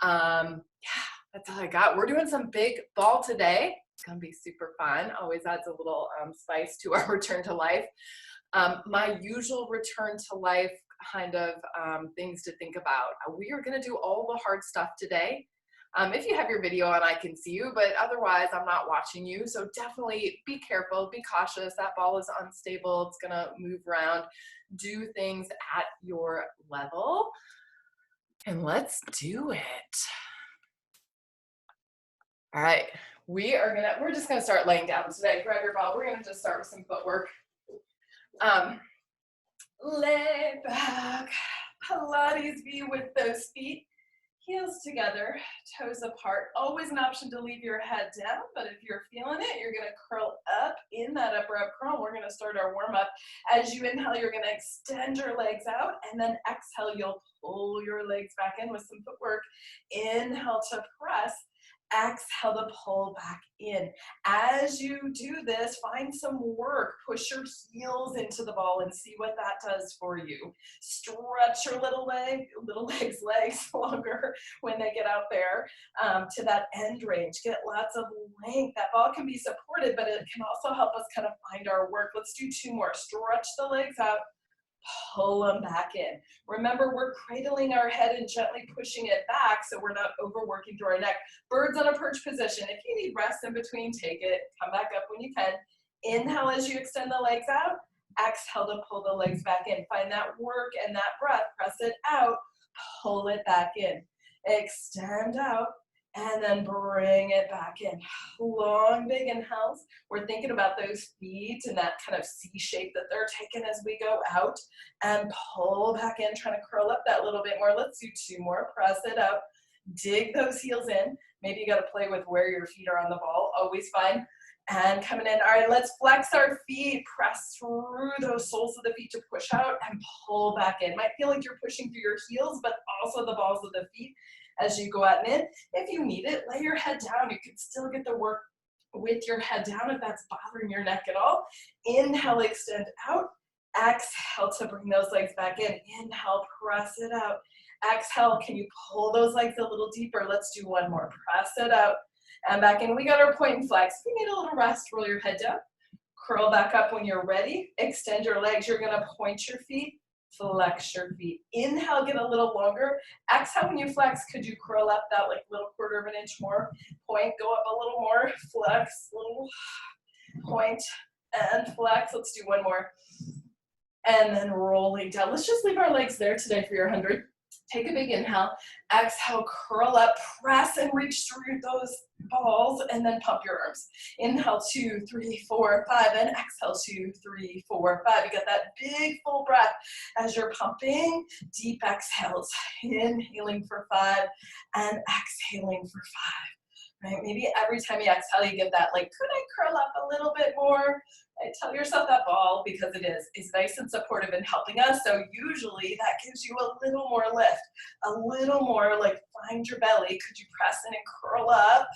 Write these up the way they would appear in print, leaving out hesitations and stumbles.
Yeah, that's all I got. We're doing some big ball today. It's gonna be super fun. Always adds a little spice to our return to life. My usual return to life kind of things to think about. We are gonna do all the hard stuff today. If you have your video on, I can see you, but otherwise I'm not watching you. So definitely be careful, be cautious. That ball is unstable. It's gonna move around. Do things at your level. And let's do it. All right, we're just gonna start laying down today. Grab your ball. We're gonna just start with some footwork. Um, Lay back, Pilates view with those feet, heels together, toes apart. Always an option to leave your head down, but if you're feeling it, you're gonna curl up in that upper up curl. We're gonna start our warm up. As you inhale, you're gonna extend your legs out, and then exhale, you'll pull your legs back in with some footwork. Inhale to press. Exhale to pull back in. As you do this, find some work. Push your heels into the ball and see what that does for you. Stretch your little legs longer when they get out there to that end range. Get lots of length. That ball can be supported, but it can also help us kind of find our work. Let's do two more. Stretch the legs out. Pull them back in. Remember, we're cradling our head and gently pushing it back so we're not overworking through our neck. Birds on a perch position. If you need rest in between, take it. Come back up when you can. Inhale as you extend the legs out. Exhale to pull the legs back in. Find that work and that breath. Press it out. Pull it back in. Extend out. And then bring it back in. Long, big inhales. We're thinking about those feet and that kind of C shape that they're taking as we go out. And pull back in, trying to curl up that little bit more. Let's do two more. Press it up. Dig those heels in. Maybe you got to play with where your feet are on the ball. Always fine. And coming in. All right, let's flex our feet. Press through those soles of the feet to push out and pull back in. Might feel like you're pushing through your heels, but also the balls of the feet as you go out and in. If you need it, lay your head down. You can still get the work with your head down if that's bothering your neck at all. Inhale, extend out. Exhale to bring those legs back in. Inhale, press it out. Exhale, can you pull those legs a little deeper? Let's do one more. Press it out and back in. We got our point and flex. If you need a little rest, roll your head down. Curl back up when you're ready. Extend your legs. You're going to point your feet. Flex your feet. Inhale, get a little longer. Exhale, when you flex, could you curl up that like little quarter of an inch more? Point, go up a little more. Flex, little point and flex. Let's do one more. And then rolling down. Let's just leave our legs there today for your 100. Take a big inhale. Exhale, curl up, press and reach through those balls, and then pump your arms. Inhale, 2, 3, 4, 5, and exhale, 2, 3, 4, 5. You get that big full breath as you're pumping. Deep exhales. Inhaling for 5 and exhaling for 5. Right? Maybe every time you exhale, you give that, like, could I curl up a little bit more? Right? Tell yourself that ball, because it is nice and supportive and helping us. So usually that gives you a little more lift, a little more, like, find your belly. Could you press in and curl up?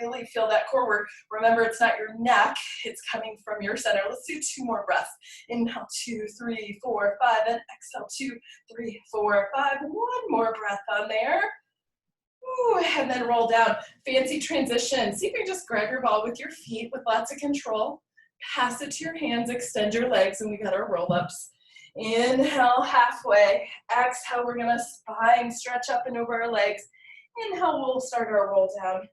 Really feel that core work. Remember, it's not your neck. It's coming from your center. Let's do two more breaths. Inhale, 2, 3, 4, 5, and exhale, 2, 3, 4, 5. One more breath on there. Ooh, and then roll down. Fancy transition. See if you can just grab your ball with your feet with lots of control. Pass it to your hands, extend your legs, and we got our roll-ups. Inhale, halfway. Exhale, we're gonna spine stretch up and over our legs. Inhale, we'll start our roll down.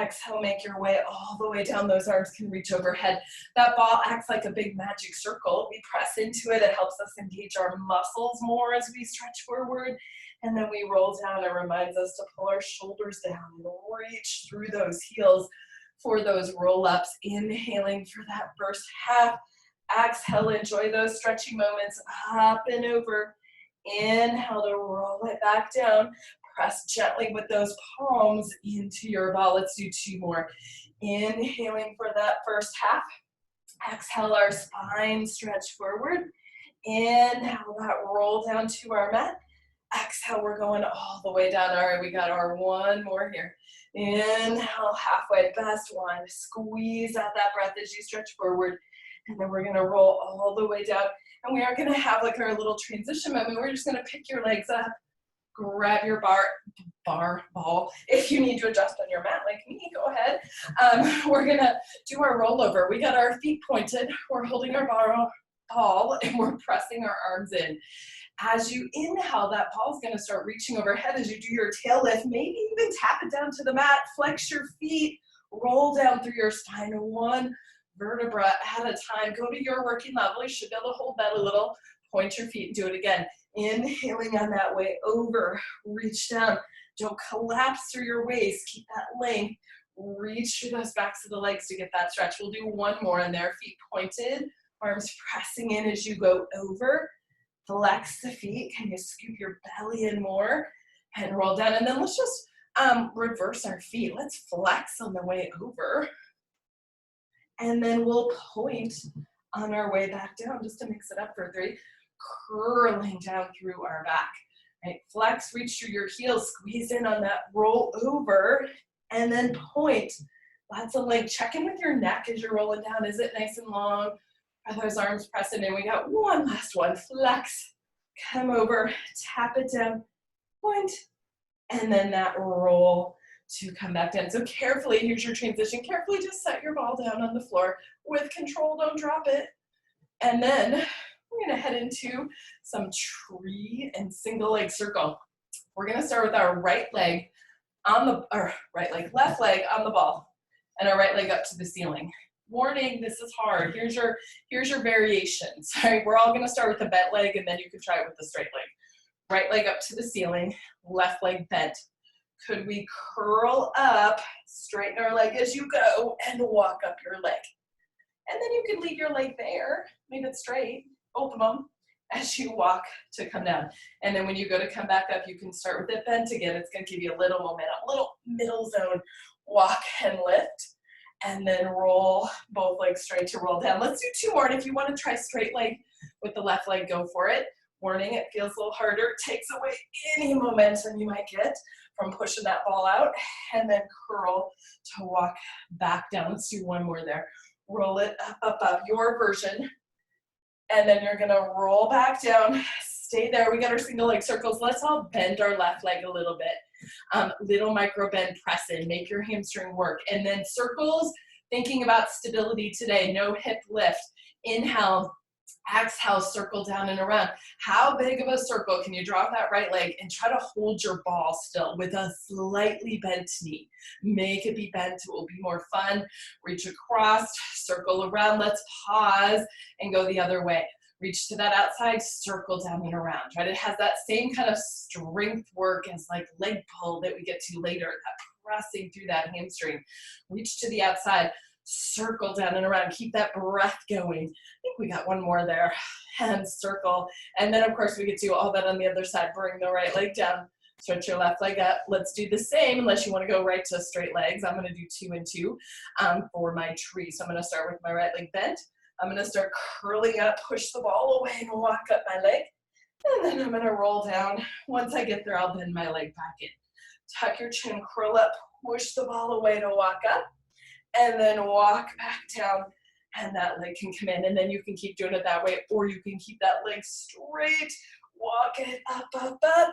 Exhale, make your way all the way down. Those arms can reach overhead. That ball acts like a big magic circle. We press into it. It helps us engage our muscles more as we stretch forward. And then we roll down. It reminds us to pull our shoulders down and reach through those heels for those roll-ups. Inhaling for that first half. Exhale, enjoy those stretching moments. Up and over. Inhale to roll it back down. Press gently with those palms into your ball. Let's do two more. Inhaling for that first half. Exhale, our spine stretch forward. Inhale, that roll down to our mat. Exhale, we're going all the way down. All right, we got our one more here. Inhale, halfway, best one. Squeeze out that breath as you stretch forward. And then we're gonna roll all the way down. And we are gonna have like our little transition moment. We're just gonna pick your legs up, grab your ball. If you need to adjust on your mat like me, go ahead. We're gonna do our rollover. We got our feet pointed. We're holding our ball and we're pressing our arms in. As you inhale, that ball's gonna start reaching overhead as you do your tail lift. Maybe even tap it down to the mat, flex your feet, roll down through your spine, one vertebra at a time. Go to your working level. You should be able to hold that a little. Point your feet and do it again. Inhaling on that way over, reach down. Don't collapse through your waist. Keep that length. Reach through those backs of the legs to get that stretch. We'll do one more in there. Feet pointed, arms pressing in as you go over. Flex the feet. Can you scoop your belly in more and roll down? And then let's just reverse our feet. Let's flex on the way over. And then we'll point on our way back down just to mix it up for 3. Curling down through our back. Right? Flex, reach through your heels, squeeze in on that roll over, and then point. Lots of length. Check in with your neck as you're rolling down. Is it nice and long? Are those arms pressing in? We got one last one. Flex, come over, tap it down, point, and then that roll to come back down. So carefully, here's your transition. Carefully just set your ball down on the floor with control. Don't drop it. And then we're gonna head into some tree and single leg circle. We're gonna start with our right leg on the, or left leg on the ball, and our right leg up to the ceiling. Warning, this is hard. Here's your variations. Right? We're all gonna start with the bent leg, and then you can try it with the straight leg. Right leg up to the ceiling, left leg bent. Could we curl up, straighten our leg as you go, and walk up your leg? And then you can leave your leg there, leave it straight, both of them, as you walk to come down. And then when you go to come back up, you can start with it bent again. It's gonna give you a little momentum, a little middle zone. Walk and lift, and then roll both legs straight to roll down. Let's do 2 more, and if you wanna try straight leg with the left leg, go for it. Warning, it feels a little harder. It takes away any momentum you might get from pushing that ball out, and then curl to walk back down. Let's do 1 more there. Roll it up, up, up, your version. And then you're gonna roll back down, stay there. We got our single leg circles. Let's all bend our left leg a little bit. Little micro bend, press in, make your hamstring work. And then circles, thinking about stability today, no hip lift. Inhale, exhale, circle down and around. How big of a circle can you draw with that right leg and try to hold your ball still with a slightly bent knee? Make it be bent, it will be more fun. Reach across, circle around, let's pause and go the other way. Reach to that outside, circle down and around, right? It has that same kind of strength work as like leg pull that we get to later, that pressing through that hamstring. Reach to the outside, circle down and around, keep that breath going. I think we got 1 more there, and circle. And then of course we get to do all that on the other side. Bring the right leg down, stretch your left leg up. Let's do the same, unless you want to go right to straight legs. I'm going to do 2 and 2 for my tree. So I'm going to start with my right leg bent. I'm going to start curling up, push the ball away and walk up my leg. And then I'm going to roll down. Once I get there, I'll bend my leg back in. Tuck your chin, curl up, push the ball away to walk up. And then walk back down, and that leg can come in, and then you can keep doing it that way, or you can keep that leg straight, walk it up, up, up,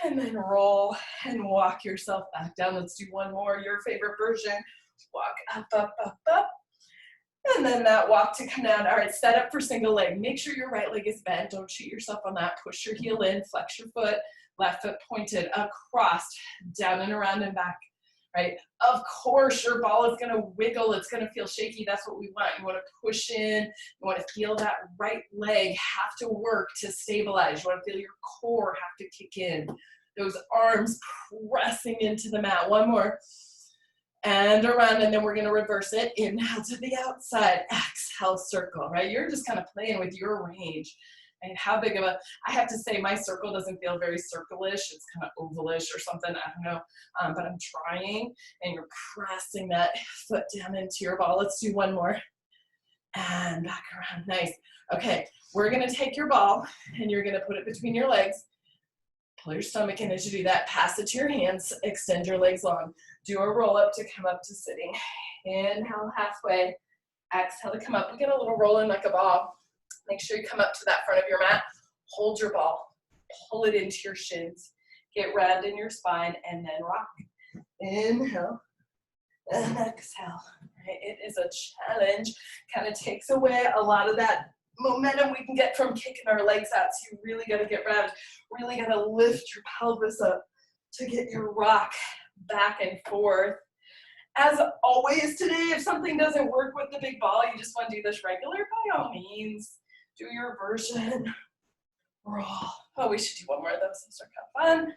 and then roll and walk yourself back down. Let's do 1 more, your favorite version. Walk up, up, up, up, and then that walk to come down. All right, set up for single leg. Make sure your right leg is bent. Don't shoot yourself on that. Push your heel in, flex your foot, left foot pointed across, down and around and back. Right? Of course, your ball is going to wiggle. It's going to feel shaky. That's what we want. You want to push in. You want to feel that right leg have to work to stabilize. You want to feel your core have to kick in. Those arms pressing into the mat. 1 more. And around, and then we're going to reverse it. Inhale to the outside. Exhale, circle, right? You're just kind of playing with your range. And how big of a, I have to say my circle doesn't feel very circle-ish. It's kind of ovalish or something, I don't know. But I'm trying, and you're pressing that foot down into your ball. Let's do 1 more. And back around, nice. Okay, we're gonna take your ball, and you're gonna put it between your legs. Pull your stomach in as you do that. Pass it to your hands, extend your legs long. Do a roll up to come up to sitting. Inhale halfway, exhale to come up. We get a little roll in like a ball. Make sure you come up to that front of your mat. Hold your ball. Pull it into your shins. Get round in your spine and then rock. Inhale and exhale. Right? It is a challenge. Kind of takes away a lot of that momentum we can get from kicking our legs out. So you really got to get round. Really got to lift your pelvis up to get your rock back and forth. As always today, if something doesn't work with the big ball, you just want to do this regular, by all means, do your version. Roll. Oh, we should do one more of those. Those are kind of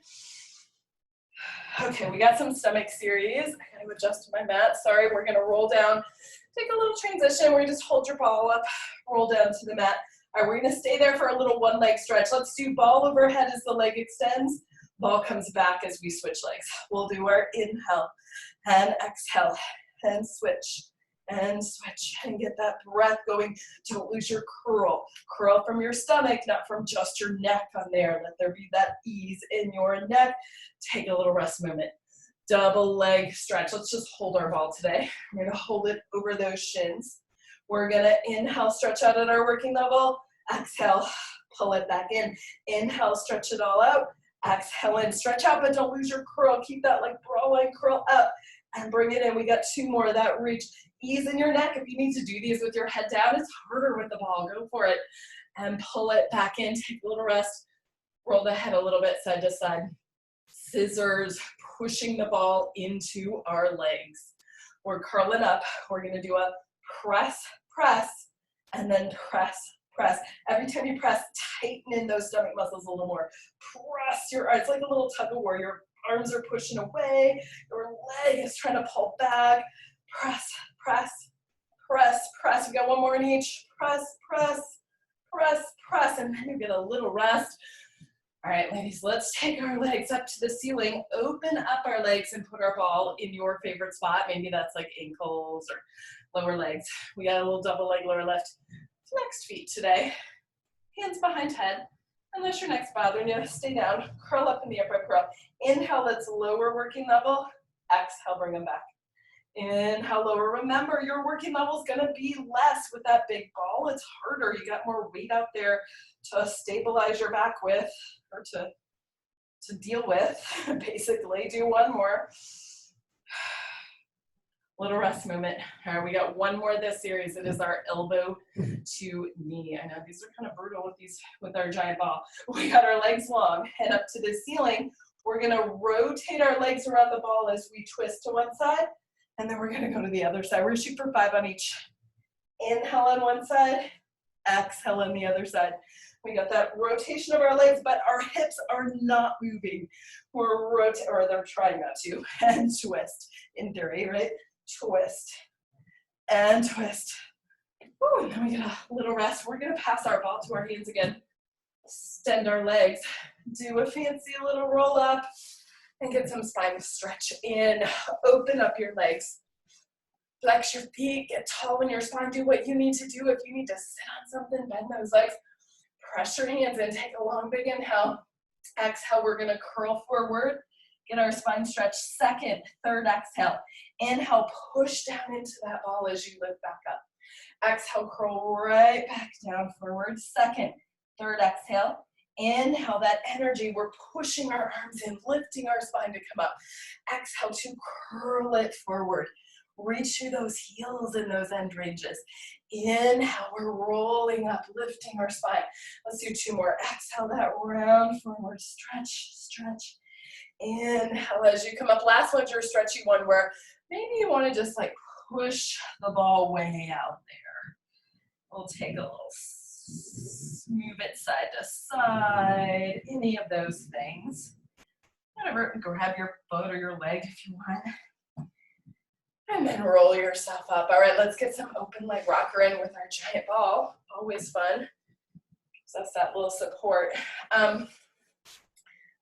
fun. Okay, we got some stomach series. I gotta adjust my mat. Sorry, we're gonna roll down. Take a little transition where you just hold your ball up, roll down to the mat. All right, we're gonna stay there for a little one leg stretch. Let's do ball overhead as the leg extends. Ball comes back as we switch legs. We'll do our inhale and exhale and switch and get that breath going. Don't lose your curl. Curl from your stomach, not from just your neck on there. Let there be that ease in your neck. Take a little rest moment. Double leg stretch. Let's just hold our ball today. We're gonna hold it over those shins. We're gonna inhale, stretch out at our working level. Exhale, pull it back in. Inhale, stretch it all out. Exhale in, stretch out, but don't lose your curl. Keep that like bra line curl up and bring it in. We got two more of that reach. Ease in your neck. If you need to do these with your head down, it's harder with the ball. Go for it. And pull it back in. Take a little rest. Roll the head a little bit side to side. Scissors, pushing the ball into our legs. We're curling up. We're going to do a press, press, and then press, press. Every time you press, tighten in those stomach muscles a little more. Press your arms. It's like a little tug of war. Your arms are pushing away. Your leg is trying to pull back. Press, press, press, press. We got one more in each. Press, press, press, press. And then you get a little rest. All right, ladies, let's take our legs up to the ceiling. Open up our legs and put our ball in your favorite spot. Maybe that's like ankles or lower legs. We got a little double leg lower left. Next feet today. Hands behind head. Unless your neck's bothering you, stay down. Curl up in the upright curl. Inhale, that's lower working level. Exhale, bring them back. Inhale, lower. Remember, your working level is going to be less with that big ball. It's harder. You got more weight out there to stabilize your back with, or to deal with, basically. Do one more. Little rest movement. All right, we got one more this series. It is our elbow to knee. I know these are kind of brutal with our giant ball. We got our legs long, head up to the ceiling. We're going to rotate our legs around the ball as we twist to one side, and then we're going to go to the other side. We're going to shoot for 5 on each. Inhale on one side, exhale on the other side. We got that rotation of our legs, but our hips are not moving. We're rotating, or they're trying not to, and twist in theory, right? Twist and twist. Ooh, and then we get a little rest. We're going to pass our ball to our hands again. Extend our legs. Do a fancy little roll up and get some spine stretch in. Open up your legs. Flex your feet. Get tall in your spine. Do what you need to do. If you need to sit on something, bend those legs. Press your hands in. Take a long, big inhale. Exhale. We're going to curl forward. Get our spine stretched. Second, third exhale. Inhale, push down into that ball as you lift back up. Exhale, curl right back down forward. Second, third exhale. Inhale, that energy. We're pushing our arms in, lifting our spine to come up. Exhale to curl it forward. Reach through those heels in those end ranges. Inhale, we're rolling up, lifting our spine. Let's do 2 more. Exhale, that round forward. Stretch, stretch. Inhale as you come up. Last one's your stretchy one where maybe you want to just like push the ball way out there. We'll take a little, move it side to side, any of those things. Whatever, grab your foot or your leg if you want. And then roll yourself up. All right, let's get some open leg rocker in with our giant ball. Always fun. Gives us that little support.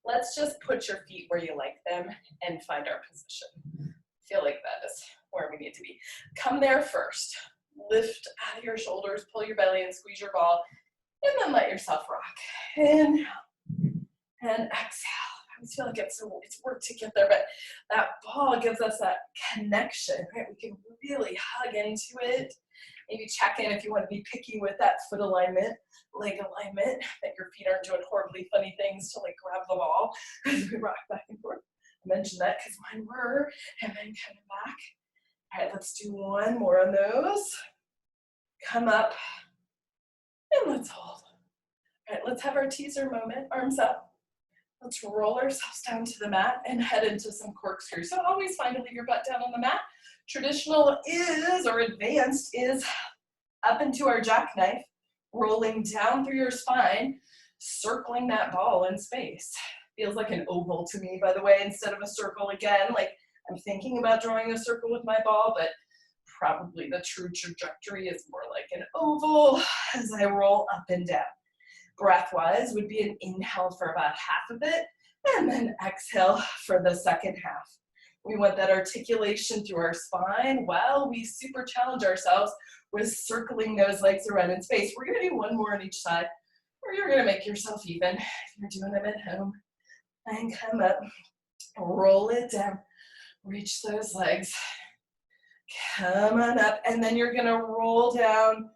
Let's just put your feet where you like them and find our position. I feel like that is where we need to be. Come there first. Lift out of your shoulders, pull your belly and squeeze your ball, and then let yourself rock. Inhale and exhale. I feel like it's work to get there, but that ball gives us that connection, right? We can really hug into it Maybe check in if you want to be picky with that foot alignment, leg alignment, that your feet aren't doing horribly funny things to like grab the ball as we rock back and forth. I mentioned that because mine were, and then coming back. All right, let's do one more on those. Come up, and let's hold. All right, let's have our teaser moment, arms up. Let's roll ourselves down to the mat and head into some corkscrew. So always find to leave your butt down on the mat. Traditional is, or advanced is, up into our jackknife, rolling down through your spine, circling that ball in space. Feels like an oval to me, by the way, instead of a circle again. Like I'm thinking about drawing a circle with my ball, but probably the true trajectory is more like an oval as I roll up and down. Breath-wise would be an inhale for about half of it, and then exhale for the second half. We want that articulation through our spine while we super challenge ourselves with circling those legs around in space. We're gonna do one more on each side, or you're gonna make yourself even if you're doing them at home. And come up, roll it down, reach those legs, come on up, and then you're gonna roll down,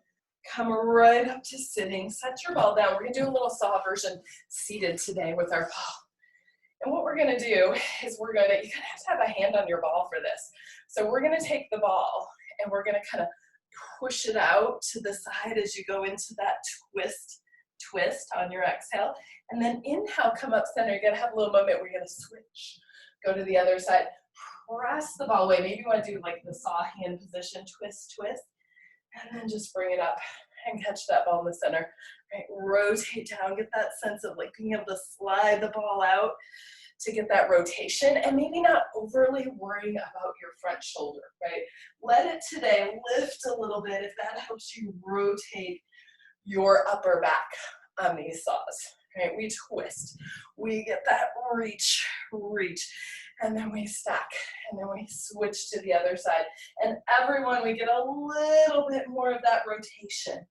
come right up to sitting, set your ball down. We're gonna do a little saw version seated today with our ball. And what we're gonna do is you're gonna have to have a hand on your ball for this. So we're gonna take the ball and we're gonna kind of push it out to the side as you go into that twist on your exhale. And then inhale, come up center. You're gonna have a little moment where you're gonna switch, go to the other side, press the ball away. Maybe you wanna do like the saw hand position, twist, and then just bring it up and catch that ball in the center. Right, rotate down, get that sense of like being able to slide the ball out to get that rotation, and maybe not overly worrying about your front shoulder, right? Let it today lift a little bit if that helps you rotate your upper back on these saws, right? We twist, we get that reach, and then we stack, and then we switch to the other side. And everyone, we get a little bit more of that rotation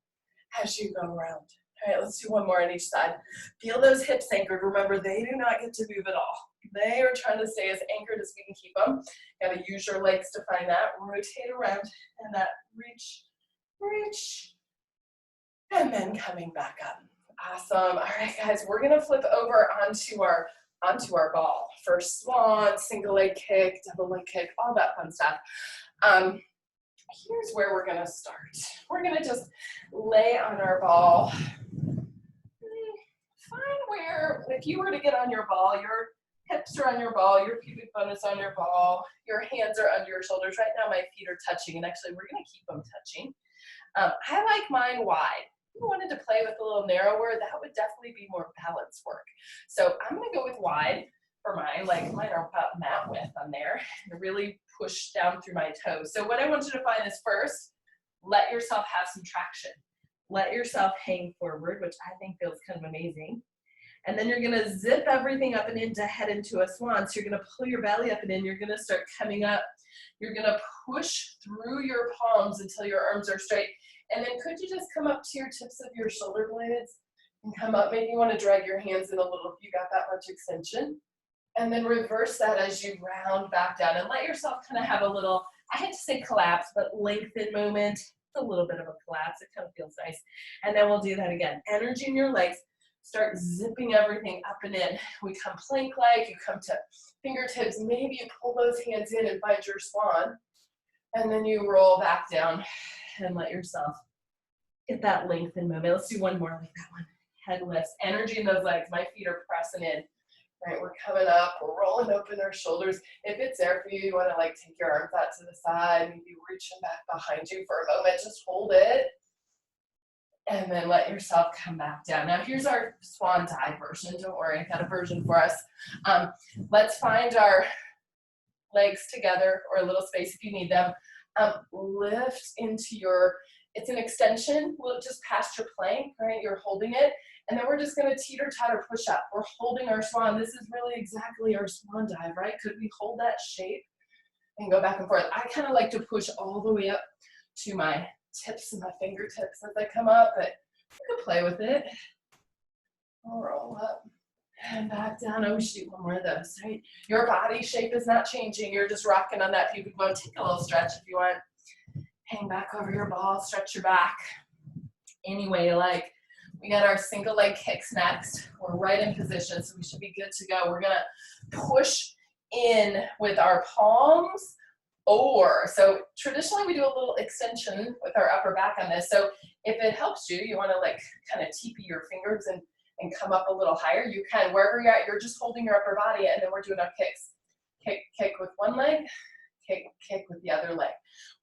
as you go around. All right, let's do one more on each side. Feel those hips anchored. Remember, they do not get to move at all. They are trying to stay as anchored as we can keep them. Gotta use your legs to find that. Rotate around, and that reach, and then coming back up. Awesome. All right, guys, we're gonna flip over onto our ball. First swan, single leg kick, double leg kick, all that fun stuff. Here's where we're gonna start. We're gonna just lay on our ball. Find where, if you were to get on your ball, your hips are on your ball, your pubic bone is on your ball, your hands are under your shoulders. Right now my feet are touching, and actually we're gonna keep them touching. I like mine wide. If you wanted to play with a little narrower, that would definitely be more balance work. So I'm gonna go with wide for mine, like mine are about mat width on there, and really push down through my toes. So what I want you to find is first, let yourself have some traction. Let yourself hang forward, which I think feels kind of amazing. And then you're gonna zip everything up and in to head into a swan. So you're gonna pull your belly up and in, you're gonna start coming up. You're gonna push through your palms until your arms are straight. And then could you just come up to your tips of your shoulder blades and come up? Maybe you wanna drag your hands in a little if you got that much extension. And then reverse that as you round back down and let yourself kind of have a little, I hate to say collapse, but lengthen movement. It's a little bit of a collapse. It kind of feels nice. And then we'll do that again. Energy in your legs. Start zipping everything up and in. We come plank-like, you come to fingertips. Maybe you pull those hands in and find your swan. And then you roll back down and let yourself get that lengthen movement. Let's do one more like that one. Head lifts. Energy in those legs. My feet are pressing in. Right, we're coming up, we're rolling open our shoulders. If it's there for you, you want to like take your arms out to the side, maybe reaching back behind you for a moment, just hold it. And then let yourself come back down. Now here's our swan dive version. Don't worry, I got a version for us. Let's find our legs together or a little space if you need them. Lift into your, it's an extension, just past your plank, right? You're holding it. And then we're just gonna teeter-totter push up. We're holding our swan. This is really exactly our swan dive, right? Could we hold that shape and go back and forth? I kind of like to push all the way up to my tips and my fingertips as I come up, but you can play with it. I'll roll up and back down. Oh, we should do one more of those, right? Your body shape is not changing. You're just rocking on that pubic bone. Take a little stretch if you want. Hang back over your ball, stretch your back any way you like. We got our single leg kicks next. We're right in position, so we should be good to go. We're gonna push in with our palms over. So traditionally we do a little extension with our upper back on this. So if it helps you, you wanna like kind of teepee your fingers and come up a little higher. You can, wherever you're at, you're just holding your upper body, and then we're doing our kicks. Kick, kick with one leg, kick, kick with the other leg.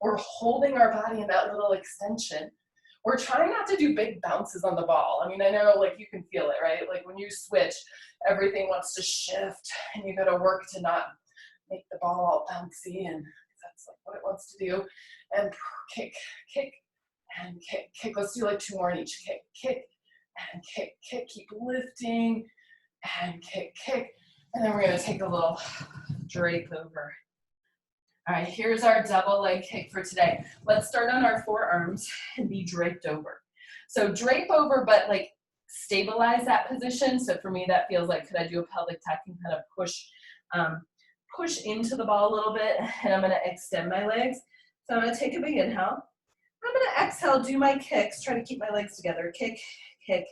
We're holding our body in that little extension. We're trying not to do big bounces on the ball. I mean, I know like you can feel it, right? Like when you switch, everything wants to shift and you gotta work to not make the ball all bouncy, and that's like what it wants to do. And kick, kick, and kick, kick. Let's do like 2 more in each. Kick, kick, and kick, kick. Keep lifting, and kick, kick. And then we're gonna take a little drape over. All right, here's our double leg kick for today. Let's start on our forearms and be draped over. So drape over, but like stabilize that position. So for me, that feels like, could I do a pelvic tuck and kind of push into the ball a little bit, and I'm gonna extend my legs. So I'm gonna take a big inhale. I'm gonna exhale, do my kicks, try to keep my legs together. Kick, kick,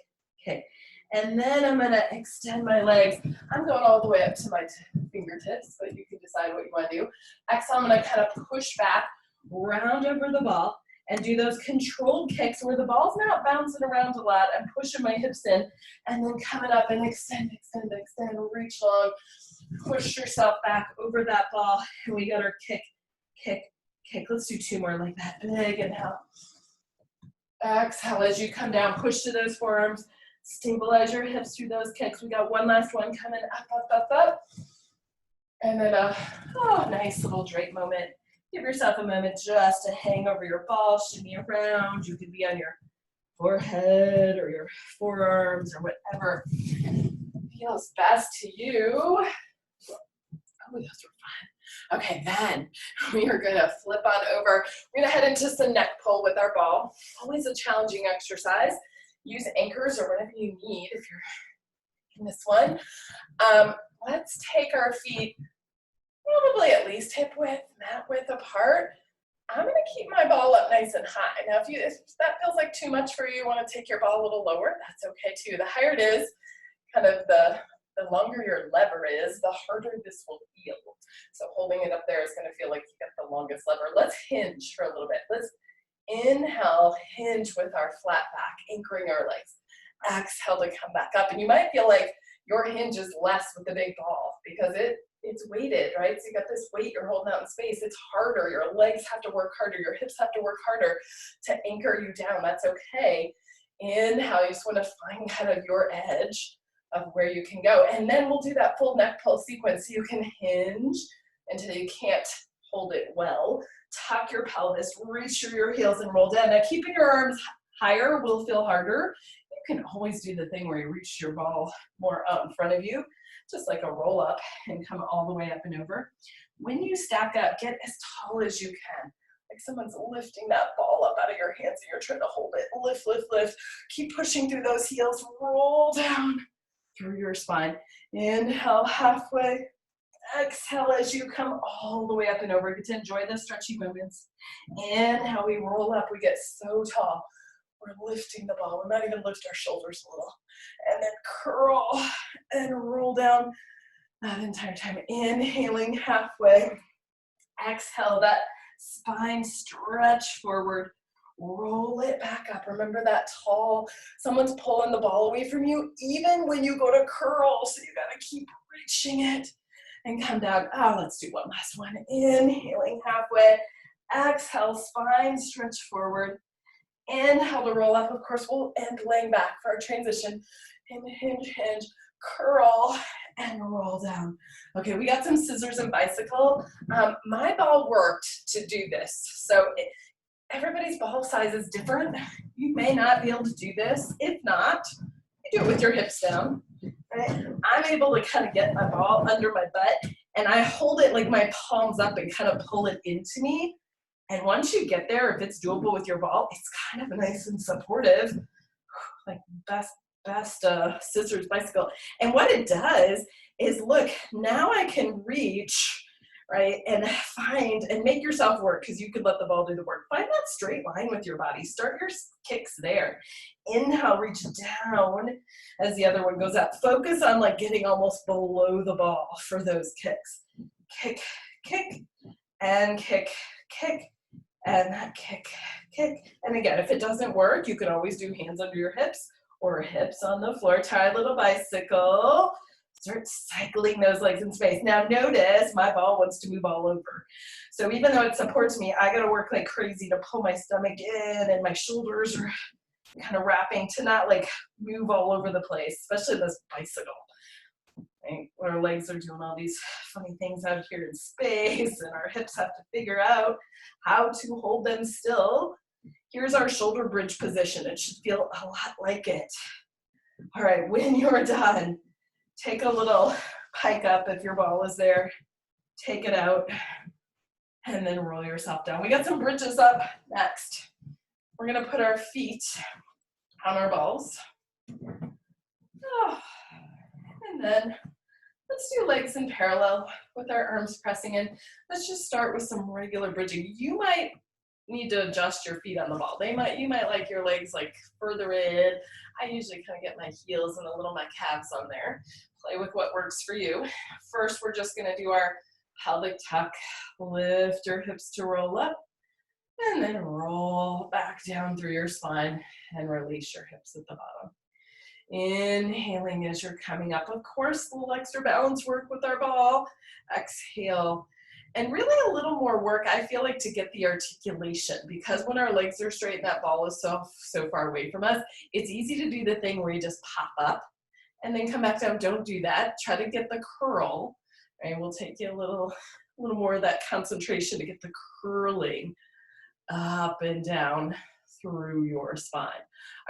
kick. And then I'm gonna extend my legs. I'm going all the way up to my fingertips, but you can decide what you wanna do. Exhale, I'm gonna kind of push back, round over the ball, and do those controlled kicks where the ball's not bouncing around a lot. I'm pushing my hips in, and then coming up and extend, extend, extend, reach long, push yourself back over that ball, and we got our kick, kick, kick. Let's do 2 more like that. Big inhale. Exhale as you come down, push to those forearms. Stabilize your hips through those kicks. We got one last one coming up, up, up, up. And then nice little drape moment. Give yourself a moment just to hang over your ball, shimmy around. You could be on your forehead or your forearms or whatever feels best to you. Oh, those were fun. Okay, then we are gonna flip on over. We're gonna head into some neck pull with our ball. Always a challenging exercise. Use anchors or whatever you need if you're in this one. Let's take our feet probably at least hip width, mat width apart. I'm gonna keep my ball up nice and high. Now, if that feels like too much for you, want to take your ball a little lower, that's okay too. The higher it is, kind of the longer your lever is, the harder this will feel. So holding it up there is gonna feel like you got the longest lever. Let's hinge for a little bit. Let's inhale, hinge with our flat back, anchoring our legs. Exhale to come back up. And you might feel like your hinge is less with the big ball because it's weighted, right? So you got this weight you're holding out in space. It's harder. Your legs have to work harder. Your hips have to work harder to anchor you down. That's okay. Inhale, you just want to find kind of your edge of where you can go. And then we'll do that full neck pull sequence. So you can hinge until you can't hold it well. Tuck your pelvis, reach through your heels and roll down. Now keeping your arms higher will feel harder. You can always do the thing where you reach your ball more out in front of you, just like a roll up and come all the way up and over. When you stack up, get as tall as you can. Like someone's lifting that ball up out of your hands and you're trying to hold it. Lift, lift, lift. Keep pushing through those heels. Roll down through your spine. Inhale halfway. Exhale as you come all the way up and over. Get to enjoy the stretchy movements. Inhale, we roll up. We get so tall. We're lifting the ball. We might even lift our shoulders a little. And then curl and roll down that entire time. Inhaling halfway. Exhale, that spine stretch forward. Roll it back up. Remember that tall, someone's pulling the ball away from you, even when you go to curl. So you gotta keep reaching it. And come down. Let's do one last one. Inhaling halfway. Exhale, spine stretch forward. Inhale to roll up. Of course, we'll end laying back for our transition. Hinge, hinge, curl, and roll down. Okay, we got some scissors and bicycle. My ball worked to do this. So everybody's ball size is different. You may not be able to do this. If not, you do it with your hips down. Right? I'm able to kind of get my ball under my butt and I hold it like my palms up and kind of pull it into me. And once you get there, if it's doable with your ball, it's kind of nice and supportive. Like best scissors bicycle. And what it does is, look, now I can reach, right? And find and make yourself work, because you could let the ball do the work. Find that straight line with your body. Start your kicks there. Inhale, reach down as the other one goes up. Focus on like getting almost below the ball for those kicks. Kick, kick, and kick, kick, and that kick, kick. And again, if it doesn't work, you can always do hands under your hips or hips on the floor. Tie a little bicycle. Start cycling those legs in space. Now notice my ball wants to move all over. So even though it supports me, I gotta work like crazy to pull my stomach in, and my shoulders are kind of wrapping to not like move all over the place, especially this bicycle. Right? Our legs are doing all these funny things out here in space, and our hips have to figure out how to hold them still. Here's our shoulder bridge position. It should feel a lot like it. All right, when you're done, take a little pike up if your ball is there. Take it out, and then roll yourself down. We got some bridges up next. We're gonna put our feet on our balls. Oh. And then let's do legs in parallel with our arms pressing in. Let's just start with some regular bridging. You might need to adjust your feet on the ball. You might like your legs like further in. I usually kind of get my heels and a little my calves on there. Play with what works for you. First, we're just gonna do our pelvic tuck. Lift your hips to roll up, and then roll back down through your spine and release your hips at the bottom. Inhaling as you're coming up. Of course, a little extra balance work with our ball. Exhale. And really a little more work, I feel like, to get the articulation, because when our legs are straight and that ball is so far away from us, it's easy to do the thing where you just pop up and then come back down. Don't do that. Try to get the curl. Right? We'll take you a little more of that concentration to get the curling up and down through your spine.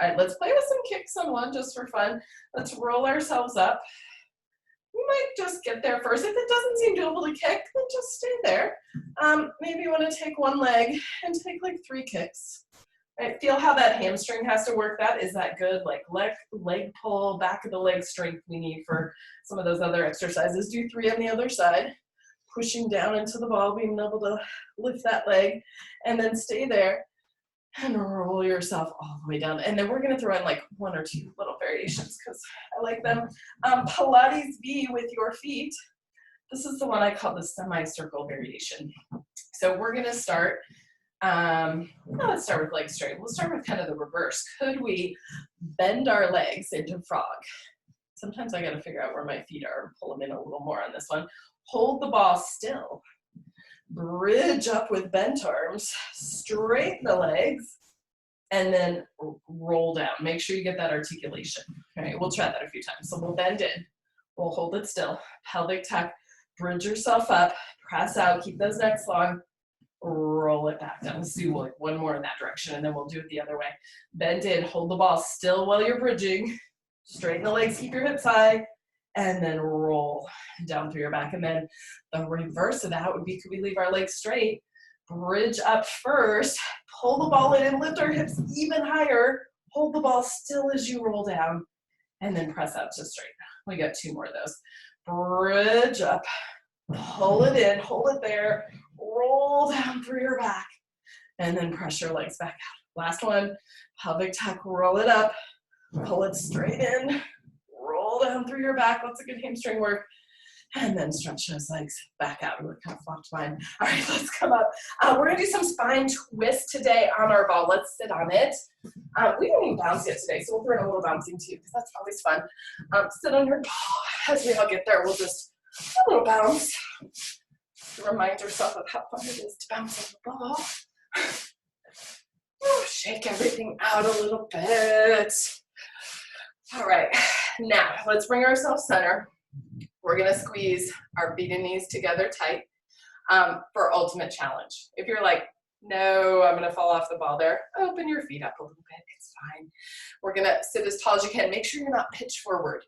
All right, let's play with some kicks on one just for fun. Let's roll ourselves up. We might just get there first. If it doesn't seem doable to kick, then just stay there. Maybe you want to take one leg and take like 3 kicks. Right, feel how that hamstring has to work. That is that good like leg pull, back of the leg strength we need for some of those other exercises. Do 3 on the other side. Pushing down into the ball, being able to lift that leg, and then stay there and roll yourself all the way down. And then we're gonna throw in like 1 or 2 little variations because I like them. Pilates V with your feet. This is the one I call the semicircle variation. So we're gonna start, let's start with legs straight. We'll start with kind of the reverse. Could we bend our legs into frog? Sometimes I gotta figure out where my feet are and pull them in a little more on this one. Hold the ball still. Bridge up with bent arms, straighten the legs, and then roll down. Make sure you get that articulation. All right, we'll try that a few times. So we'll bend in, we'll hold it still, pelvic tuck, bridge yourself up, press out, keep those necks long, roll it back down. Let's do like 1 more in that direction, and then we'll do it the other way. Bend in, hold the ball still while you're bridging, straighten the legs, keep your hips high, and then roll down through your back. And then the reverse of that would be, could we leave our legs straight, bridge up first, pull the ball in and lift our hips even higher, hold the ball still as you roll down, and then press out to straight. We got 2 more of those. Bridge up, pull it in, hold it there, roll down through your back, and then press your legs back out. Last one, pelvic tuck, roll it up, pull it straight in, roll down through your back. Lots of good hamstring work. And then stretch those legs back out. We're kind of flopped mine. All right, let's come up. We're gonna do some spine twists today on our ball. Let's sit on it. We didn't even bounce yet today, so we'll throw in a little bouncing too, because that's always fun. Sit on your ball. As we all get there, we'll just a little bounce. Remind yourself of how fun it is to bounce on the ball. Shake everything out a little bit. All right, now let's bring ourselves center. We're gonna squeeze our feet and knees together tight for ultimate challenge. If you're like, no, I'm gonna fall off the ball there, open your feet up a little bit, it's fine. We're gonna sit as tall as you can. Make sure you're not pitched forward.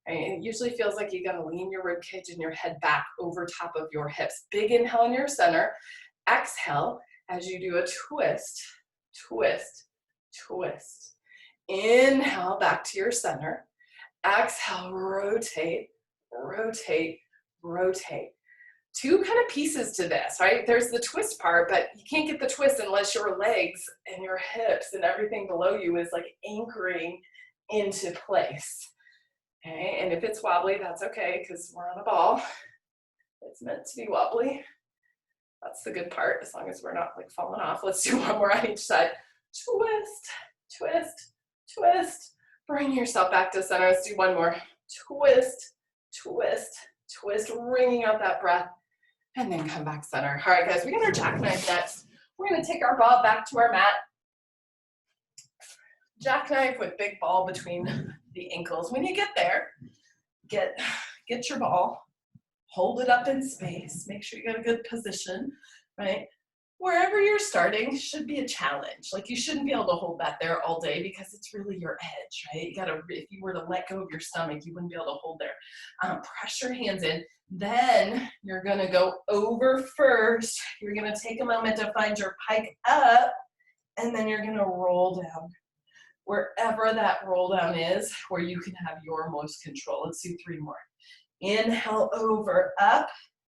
Right? It usually feels like you gotta lean your rib cage and your head back over top of your hips. Big inhale in your center. Exhale as you do a twist, twist, twist. Inhale back to your center. Exhale, rotate, rotate, rotate. two kind of pieces to this, right? There's the twist part, but you can't get the twist unless your legs and your hips and everything below you is like anchoring into place. Okay, and if it's wobbly, that's okay because we're on a ball. It's meant to be wobbly. That's the good part, as long as we're not like falling off. Let's do one more on each side. Twist, twist, twist. Bring yourself back to center. Let's do one more. Twist, twist, twist, wringing out that breath, and then come back center. All right, guys, we got our jackknife next. We're gonna take our ball back to our mat. Jackknife with big ball between the ankles. When you get there, get your ball, hold it up in space, make sure you got a good position, right? Wherever you're starting should be a challenge. Like you shouldn't be able to hold that there all day because it's really your edge, right? You gotta, if you were to let go of your stomach, you wouldn't be able to hold there. Press your hands in. Then you're gonna go over first. You're gonna take a moment to find your pike up, and then you're gonna roll down. Wherever that roll down is, where you can have your most control. Let's do 3 more. Inhale over, up.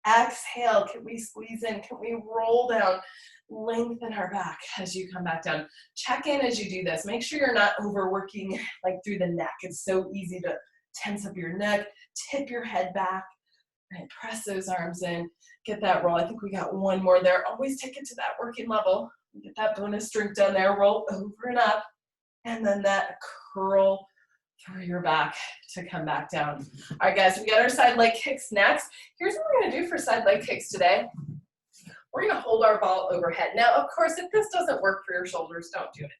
Exhale, can we squeeze in? Can we roll down? Lengthen our back as you come back down. Check in as you do this. Make sure you're not overworking like through the neck. It's so easy to tense up your neck, tip your head back, and press those arms in. Get that roll. I think we got one more there. Always take it to that working level. Get that bonus strength down there. Roll over and up. And then that curl through your back to come back down. All right, guys, we got our side leg kicks next. Here's what we're gonna do for side leg kicks today. We're gonna hold our ball overhead. Now, of course, if this doesn't work for your shoulders, don't do it.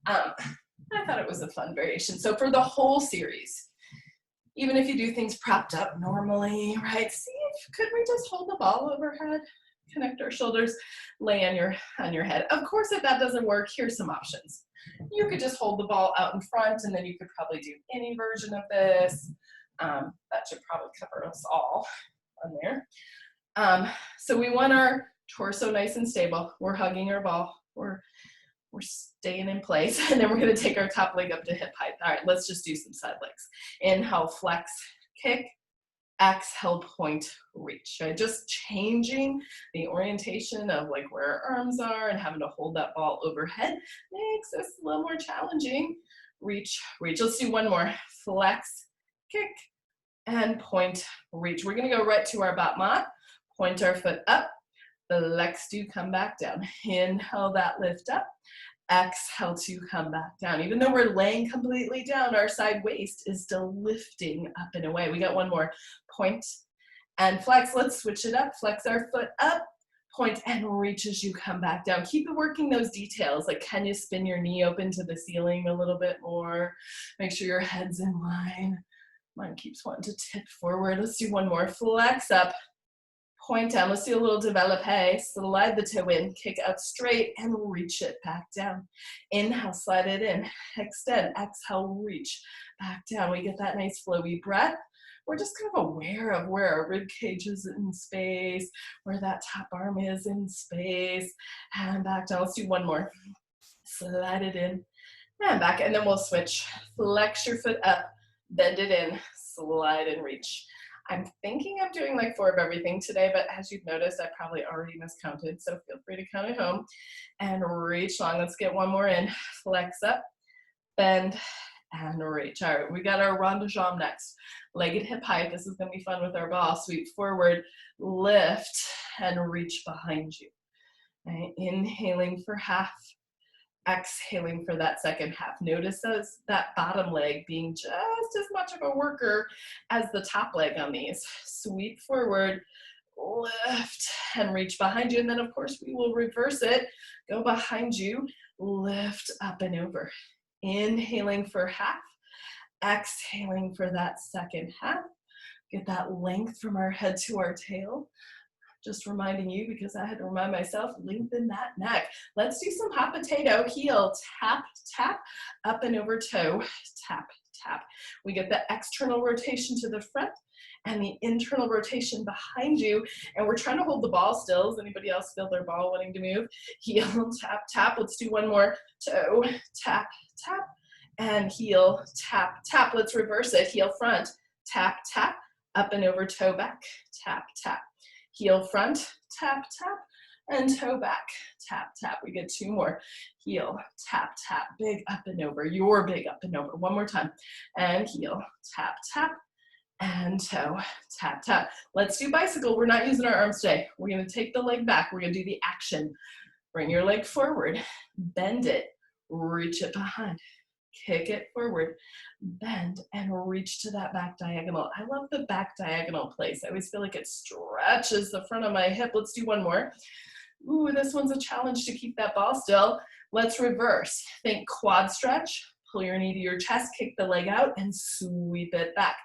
I thought it was a fun variation. So for the whole series, even if you do things propped up normally, right? See if, could we just hold the ball overhead? Connect our shoulders, lay on your head. Of course, if that doesn't work, here's some options. You could just hold the ball out in front, and then you could probably do any version of this. That should probably cover us all on there. So we want our torso nice and stable. We're hugging our ball. We're staying in place, and then we're going to take our top leg up to hip height. All right, let's just do some side legs. Inhale, flex, kick. Exhale, point, reach. Right? Just changing the orientation of like where our arms are and having to hold that ball overhead makes this a little more challenging. Reach, reach. Let's do one more. Flex, kick, and point, reach. We're gonna go right to our bot mat. Point our foot up. Flex to come back down. Inhale that lift up. Exhale to come back down. Even though we're laying completely down, our side waist is still lifting up and away. We got one more. Point and flex. Let's switch it up. Flex our foot up, point and reach as you come back down. Keep working those details. Like, can you spin your knee open to the ceiling a little bit more? Make sure your head's in line. Mine keeps wanting to tip forward. Let's do one more. Flex up. Point down. Let's do a little développé. Slide the toe in, kick out straight, and reach it back down. Inhale, slide it in. Extend. Exhale, reach back down. We get that nice flowy breath. We're just kind of aware of where our rib cage is in space, where that top arm is in space, and back down. Let's do one more. Slide it in, and back, and then we'll switch. Flex your foot up, bend it in, slide and reach. I'm thinking of doing like 4 of everything today, but as you've noticed, I probably already miscounted, so feel free to count at home. And reach long. Let's get one more in. Flex up, bend, and reach. All right, we got our rond de jambe next. Leg at hip height. This is going to be fun with our ball. Sweep forward, lift, and reach behind you. Right. Inhaling for half. Exhaling for that second half. Notice that bottom leg being just as much of a worker as the top leg on these. Sweep forward, lift, and reach behind you. And then, of course, we will reverse it. Go behind you, lift up and over. Inhaling for half, exhaling for that second half. Get that length from our head to our tail. Just reminding you, because I had to remind myself, lengthen that neck. Let's do some hot potato. Heel, tap, tap, up and over toe, tap, tap. We get the external rotation to the front and the internal rotation behind you. And we're trying to hold the ball still. Does anybody else feel their ball wanting to move? Heel, tap, tap. Let's do one more. Toe, tap, tap, and heel, tap, tap. Let's reverse it. Heel front, tap, tap, up and over toe back, tap, tap. Heel front, tap, tap, and toe back, tap, tap. We get 2 more. Heel, tap, tap, big up and over, your big up and over. One more time. And heel, tap, tap, and toe, tap, tap. Let's do bicycle. We're not using our arms today. We're gonna take the leg back. We're gonna do the action. Bring your leg forward, bend it, reach it behind, kick it forward, bend, and reach to that back diagonal. I love the back diagonal place. I always feel like it stretches the front of my hip. Let's do one more. Ooh, this one's a challenge to keep that ball still. Let's reverse. Think quad stretch. Pull your knee to your chest, kick the leg out, and sweep it back.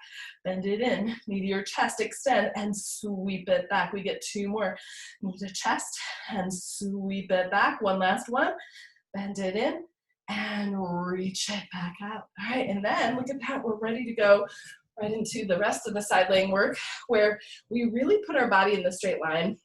Bend it in, knee to your chest, extend, and sweep it back. We get 2 more. Knee to chest, and sweep it back. One last one. Bend it in, and reach it back out. All right, and then look at that. We're ready to go right into the rest of the side leg work, where we really put our body in the straight line.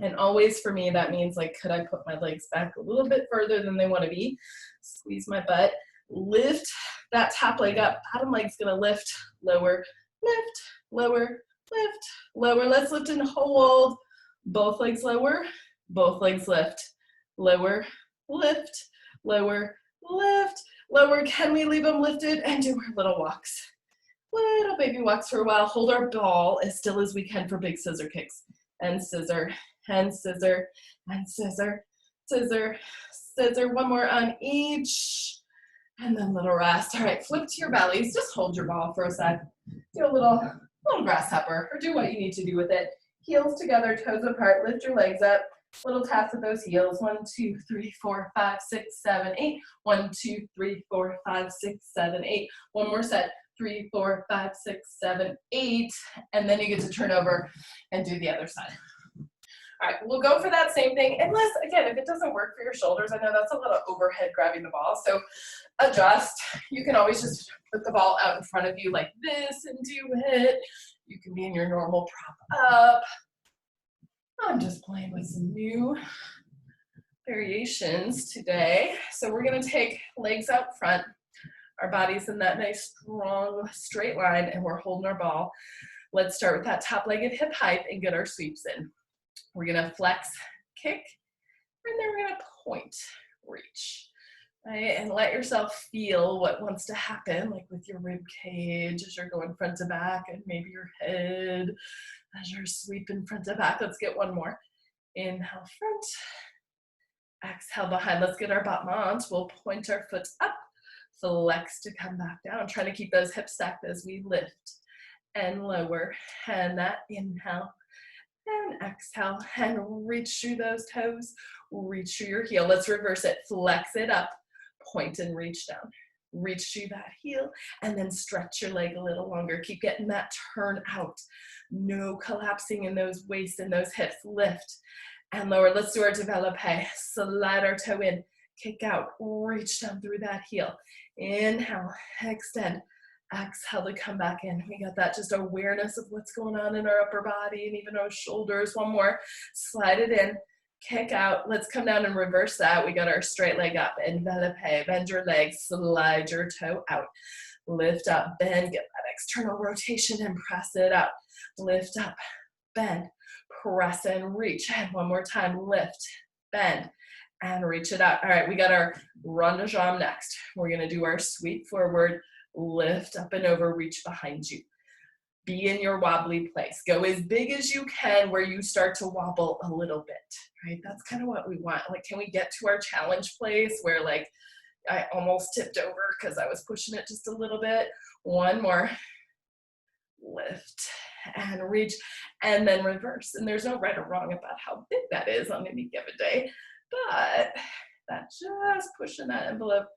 And always for me, that means like, could I put my legs back a little bit further than they want to be? Squeeze my butt. Lift that top leg up. Bottom leg's gonna lift, lower, lift, lower, lift, lower. Let's lift and hold. Both legs lower, both legs lift, lower, lift, lower, lift, lower. Can we leave them lifted and do our little walks? Little baby walks for a while. Hold our ball as still as we can for big scissor kicks. And scissor, and scissor, and scissor, scissor, scissor. One more on each. And then little rest. All right, flip to your bellies. Just hold your ball for a sec. Do a little grasshopper, or do what you need to do with it. Heels together, toes apart. Lift your legs up. Little taps with those heels. 1, 2, 3, 4, 5, 6, 7, 8. 1, 2, 3, 4, 5, 6, 7, 8. One more set. 3, 4, 5, 6, 7, 8. And then you get to turn over and do the other side. All right, we'll go for that same thing, unless, again, if it doesn't work for your shoulders, I know that's a little overhead grabbing the ball, so adjust. You can always just put the ball out in front of you like this and do it. You can be in your normal prop up. I'm just playing with some new variations today. So we're gonna take legs out front, our body's in that nice, strong, straight line, and we're holding our ball. Let's start with that top leg at hip height and get our sweeps in. We're gonna flex, kick, and then we're gonna point, reach, right? And let yourself feel what wants to happen, like with your rib cage as you're going front to back, and maybe your head as you're sweeping front to back. Let's get one more. Inhale front, exhale behind. Let's get our battements. We'll point our foot up, flex to come back down. Trying to keep those hips stacked as we lift and lower, and that inhale. And exhale, and reach through those toes, reach through your heel. Let's reverse it, flex it up, point and reach down. Reach through that heel, and then stretch your leg a little longer. Keep getting that turn out. No collapsing in those waists and those hips. Lift and lower. Let's do our developpe. Slide our toe in, kick out, reach down through that heel. Inhale, extend. Exhale to come back in. We got that just awareness of what's going on in our upper body and even our shoulders. One more. Slide it in. Kick out. Let's come down and reverse that. We got our straight leg up. Envelope. Bend your legs. Slide your toe out. Lift up. Bend. Get that external rotation and press it out. Lift up. Bend. Press and reach. And one more time. Lift. Bend. And reach it out. All right. We got our rond de jambe next. We're going to do our sweep forward. Lift up and over, reach behind you. Be in your wobbly place. Go as big as you can where you start to wobble a little bit, right? That's kind of what we want. Like, can we get to our challenge place where like I almost tipped over because I was pushing it just a little bit? One more. Lift and reach, and then reverse. And there's no right or wrong about how big that is on any given day, but that's just pushing that envelope,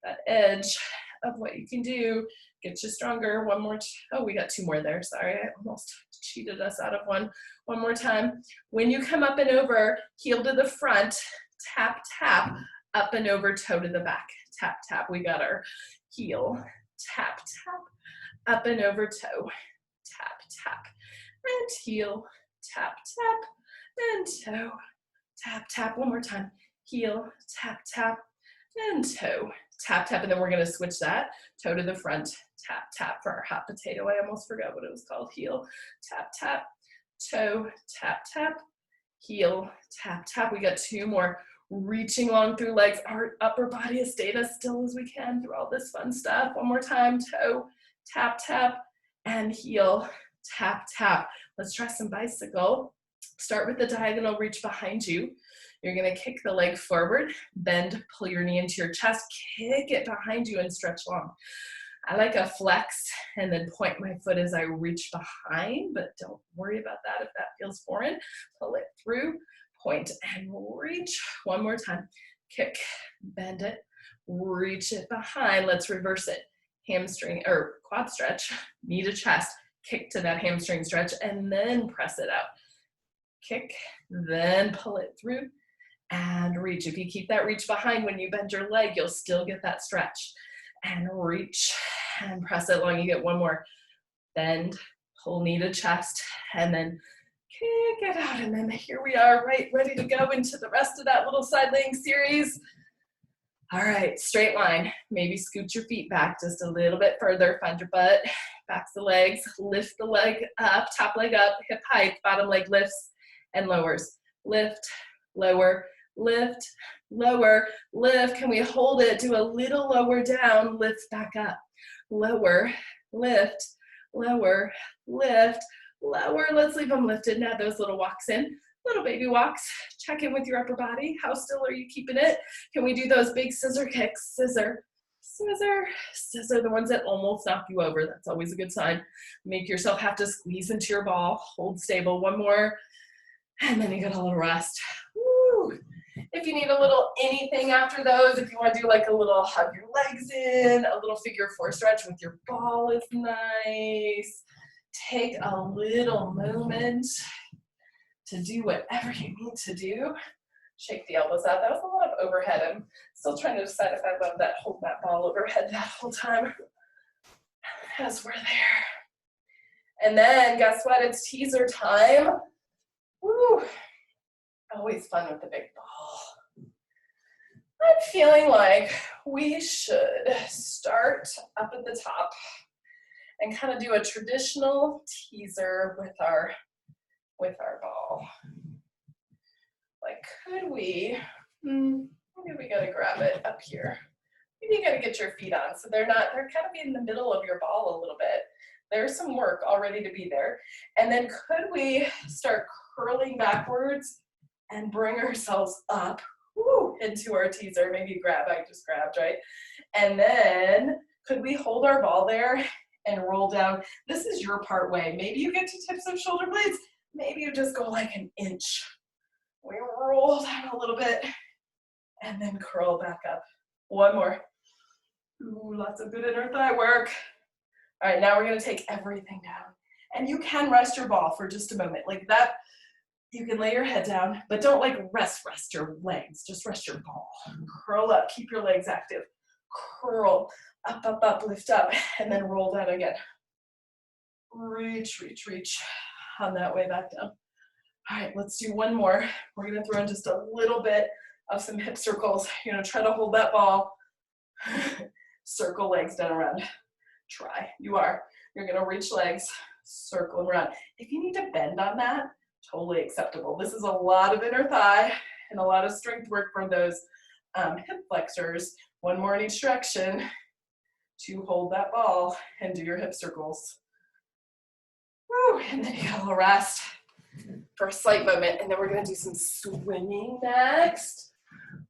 that edge of what you can do, get you stronger. One more, oh, we got 2 more there, sorry, I almost cheated us out of one. One more time. When you come up and over, heel to the front, tap, tap, up and over, toe to the back, tap, tap. We got our heel, tap, tap, up and over, toe, tap, tap, and heel, tap, tap, and toe, tap, tap. One more time. Heel, tap, tap, and toe, tap, tap. And then we're going to switch that. Toe to the front, tap, tap for our hot potato. I almost forgot what it was called. Heel, tap, tap, toe, tap, tap, heel, tap, tap. We got 2 more. Reaching long through legs. Our upper body is staying as still as we can through all this fun stuff. One more time, toe, tap, tap, and heel, tap, tap. Let's try some bicycle. Start with the diagonal reach behind you. You're gonna kick the leg forward, bend, pull your knee into your chest, kick it behind you and stretch long. I like a flex and then point my foot as I reach behind, but don't worry about that if that feels foreign. Pull it through, point and reach. One more time. Kick, bend it, reach it behind. Let's reverse it. Hamstring or quad stretch, knee to chest, kick to that hamstring stretch, and then press it out. Kick, then pull it through and reach. If you keep that reach behind when you bend your leg, you'll still get that stretch. And reach and press it long. You get one more. Bend, pull knee to chest, and then kick it out. And then here we are, right, ready to go into the rest of that little side laying series. All right, straight line. Maybe scoot your feet back just a little bit further. Find your butt, back the legs, lift the leg up, top leg up, hip height, bottom leg lifts and lowers. Lift, lower, lift, lower, lift. Can we hold it? Do a little lower down, lift back up. Lower, lift, lower, lift, lower. Let's leave them lifted. Now those little walks in. Little baby walks. Check in with your upper body. How still are you keeping it? Can we do those big scissor kicks? Scissor, scissor, scissor. The ones that almost knock you over. That's always a good sign. Make yourself have to squeeze into your ball. Hold stable. One more. And then you get a little rest. Woo. If you need a little anything after those, if you want to do like a little hug your legs in, a little figure 4 stretch with your ball is nice. Take a little moment to do whatever you need to do. Shake the elbows out. That was a lot of overhead. I'm still trying to decide if I love that, hold that ball overhead that whole time as we're there. And then guess what? It's teaser time. Woo. Always fun with the big ball. I'm feeling like we should start up at the top and kind of do a traditional teaser with our ball. Like, could we, maybe we gotta grab it up here. Maybe you gotta get your feet on so they're kind of in the middle of your ball a little bit. There's some work already to be there. And then could we start curling backwards and bring ourselves up into our teaser? Maybe grab, I just grabbed, right? And then could we hold our ball there and roll down? This is your part way. Maybe you get to tips of shoulder blades. Maybe you just go like an inch. We roll down a little bit and then curl back up. One more. Ooh, lots of good inner thigh work. All right, now we're gonna take everything down. And you can rest your ball for just a moment. Like that, you can lay your head down, but don't like rest your legs. Just rest your ball. Curl up, keep your legs active. Curl, up, up, up, lift up, and then roll down again. Reach, reach, reach. On that way back down. All right, let's do one more. We're gonna throw in just a little bit of some hip circles. You're gonna try to hold that ball. Circle legs down around. Try, you are. You're gonna reach legs, circle around. If you need to bend on that, totally acceptable. This is a lot of inner thigh and a lot of strength work for those hip flexors. One more in each direction to hold that ball and do your hip circles. Woo, and then you got a little rest for a slight moment, and then we're gonna do some swimming next.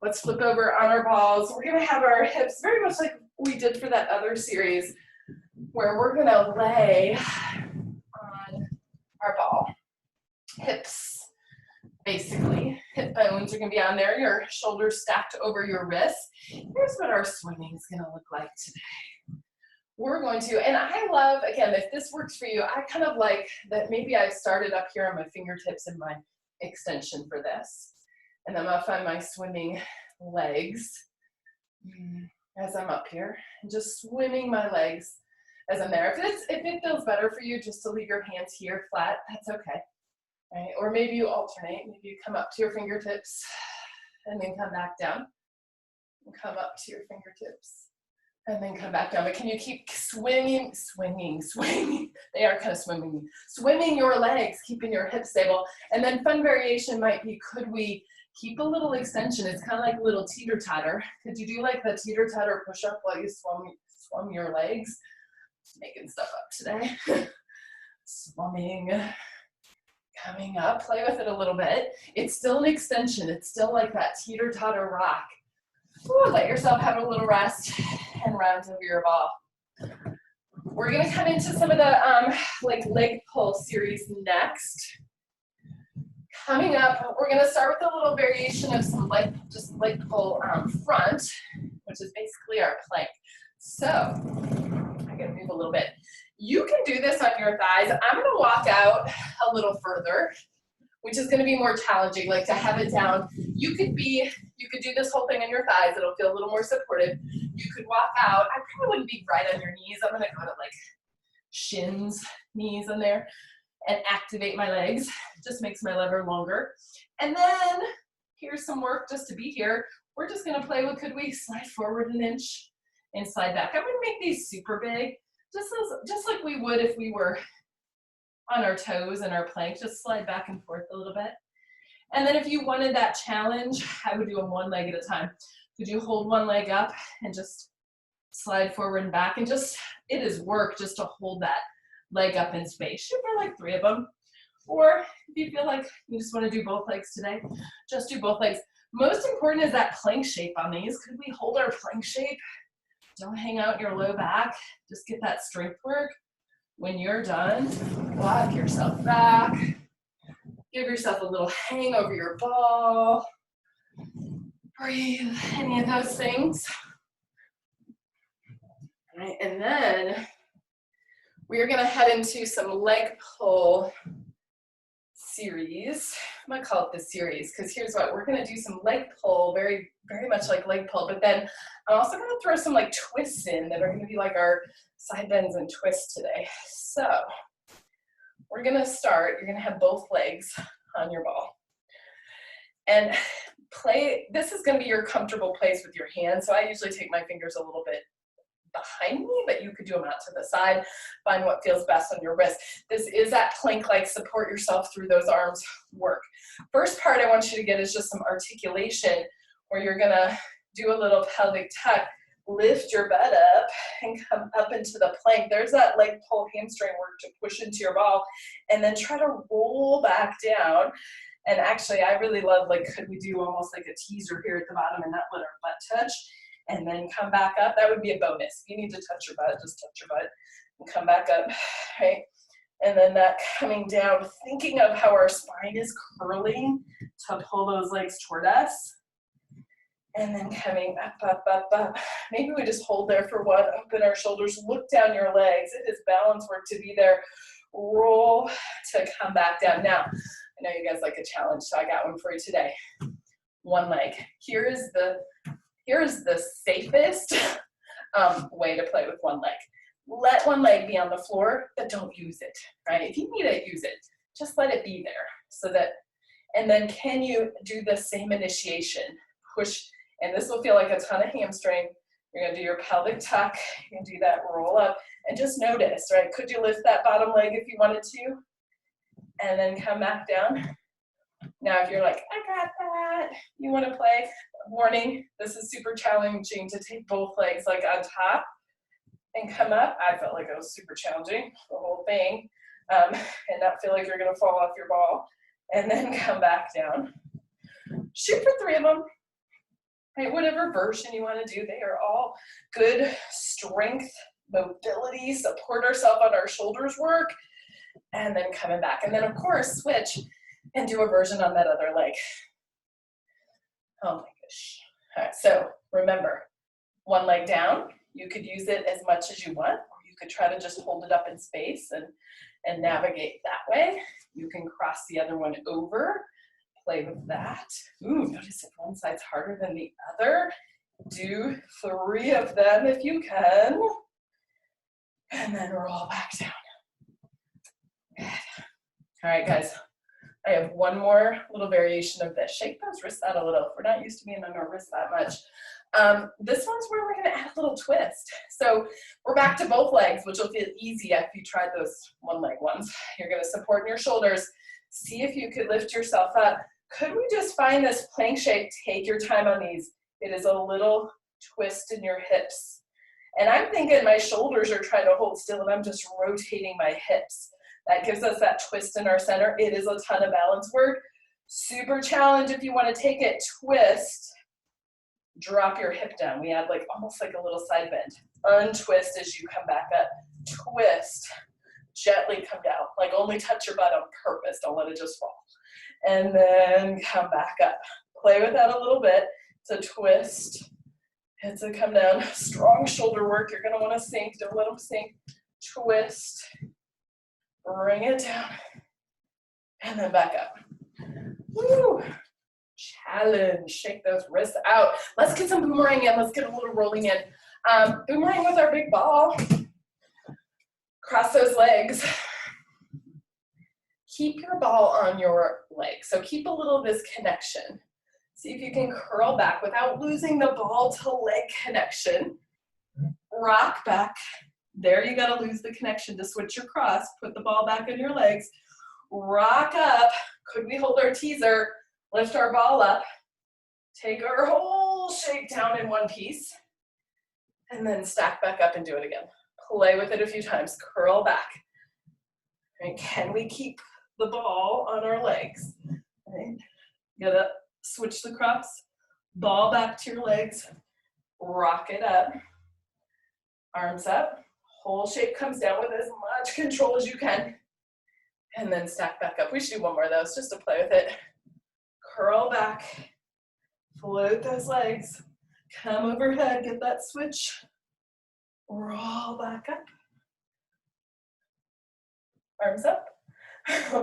Let's flip over on our balls. We're gonna have our hips very much like we did for that other series, where we're gonna lay on our ball. Hips, basically. Hip bones are gonna be on there, your shoulders stacked over your wrists. Here's what our swimming is gonna look like today. We're going to, and I love, again, if this works for you, I kind of like that maybe I started up here on my fingertips and my extension for this. And I'm gonna find my swimming legs as I'm up here and just swimming my legs as I'm there. If it feels better for you just to leave your hands here flat, that's okay. Right? Or maybe you alternate. Maybe you come up to your fingertips and then come back down and come up to your fingertips And then come back down. But can you keep swinging? They are kind of swimming your legs, keeping your hips stable. And then fun variation might be, could we keep a little extension? It's kind of like a little teeter-totter. Could you do like the teeter-totter push-up while you swum your legs? Making stuff up today. Swimming, coming up, play with it a little bit. It's still an extension. It's still like that teeter-totter rock. Ooh, let yourself have a little rest and round over your ball. We're gonna come into some of the like leg pull series next. Coming up, we're gonna start with a little variation of some just leg pull front, which is basically our plank. So, I gotta move a little bit. You can do this on your thighs. I'm gonna walk out a little further, which is gonna be more challenging, like to have it down. You could do this whole thing on your thighs. It'll feel a little more supportive. You could walk out. I probably wouldn't be right on your knees. I'm gonna go to like shins, knees in there, and activate my legs. Just makes my lever longer. And then here's some work just to be here. We're just gonna play with, could we slide forward an inch and slide back? I wouldn't make these super big, just like we would if we were on our toes and our plank. Just slide back and forth a little bit. And then if you wanted that challenge, I would do them one leg at a time. Could you hold one leg up and just slide forward and back? And just, it is work just to hold that leg up in space. Shoot for like 3 of them. Or if you feel like you just want to do both legs today, just do both legs. Most important is that plank shape on these. Could we hold our plank shape? Don't hang out your low back. Just get that strength work. When you're done, walk yourself back. Give yourself a little hang over your ball. Breathe, any of those things. All right, and then we are gonna head into some leg pull series. I'm gonna call it the series, because here's what, we're gonna do some leg pull, very, very much like leg pull, but then I'm also gonna throw some like twists in that are gonna be like our side bends and twists today. So we're gonna start, you're gonna have both legs on your ball. And this is gonna be your comfortable place with your hands. So I usually take my fingers a little bit behind me, but you could do them out to the side. Find what feels best on your wrist. This is that plank-like support yourself through those arms work. First part I want you to get is just some articulation, where you're gonna do a little pelvic tuck, lift your butt up and come up into the plank. There's that leg pull hamstring work to push into your ball, and then try to roll back down. And actually I really love, like, could we do almost like a teaser here at the bottom and not let our butt touch, and then come back up. That would be a bonus. If you need to touch your butt, just touch your butt and come back up, right? And then that coming down, thinking of how our spine is curling to pull those legs toward us. And then coming up, up, up, up. Maybe we just hold there for one, open our shoulders, look down your legs. It is balance work to be there. Roll to come back down. Now, I know you guys like a challenge, so I got one for you today. One leg. Here is the safest way to play with one leg. Let one leg be on the floor, but don't use it, right? If you need it, use it. Just let it be there so that, and then can you do the same initiation? Push, and this will feel like a ton of hamstring. You're gonna do your pelvic tuck, you're gonna do that roll up, and just notice, right? Could you lift that bottom leg if you wanted to? And then come back down. Now, if you're like, I got that, you wanna play, warning, this is super challenging to take both legs like on top and come up. I felt like it was super challenging, the whole thing, and not feel like you're gonna fall off your ball, and then come back down. Shoot for 3 of them. Right, whatever version you want to do, they are all good strength, mobility, support ourselves on our shoulders work, and then coming back. And then of course, switch and do a version on that other leg. Oh my gosh. All right, so remember, one leg down, you could use it as much as you want, or you could try to just hold it up in space and navigate that way. You can cross the other one over. Play with that. Ooh, notice if one side's harder than the other. Do 3 of them if you can. And then roll back down. Good. All right, guys. I have one more little variation of this. Shake those wrists out a little. We're not used to being on our wrists that much. This one's where we're gonna add a little twist. So we're back to both legs, which will feel easy if you tried those one leg ones. You're gonna support in your shoulders. See if you could lift yourself up. Could we just find this plank shape? Take your time on these. It is a little twist in your hips. And I'm thinking my shoulders are trying to hold still and I'm just rotating my hips. That gives us that twist in our center. It is a ton of balance work. Super challenge if you want to take it. Twist. Drop your hip down. We add like almost like a little side bend. Untwist as you come back up. Twist. Gently come down. Like only touch your butt on purpose. Don't let it just fall. And then come back up. Play with that a little bit. It's a twist. It's a come down. Strong shoulder work. You're going to want to sink. Don't let them sink. Twist. Bring it down. And then back up. Woo. Challenge. Shake those wrists out. Let's get some boomerang in. Let's get a little rolling in. Boomerang with our big ball. Cross those legs. Keep your ball on your leg. So keep a little of this connection. See if you can curl back without losing the ball to leg connection. Rock back. There you gotta lose the connection to switch your cross. Put the ball back in your legs. Rock up. Could we hold our teaser? Lift our ball up. Take our whole shape down in one piece. And then stack back up and do it again. Play with it a few times. Curl back. Right. Can we keep the ball on our legs? Right. You gotta switch the cross. Ball back to your legs. Rock it up. Arms up. Whole shape comes down with as much control as you can. And then stack back up. We should do one more of those just to play with it. Curl back. Float those legs. Come overhead. Get that switch. Roll back up. Arms up.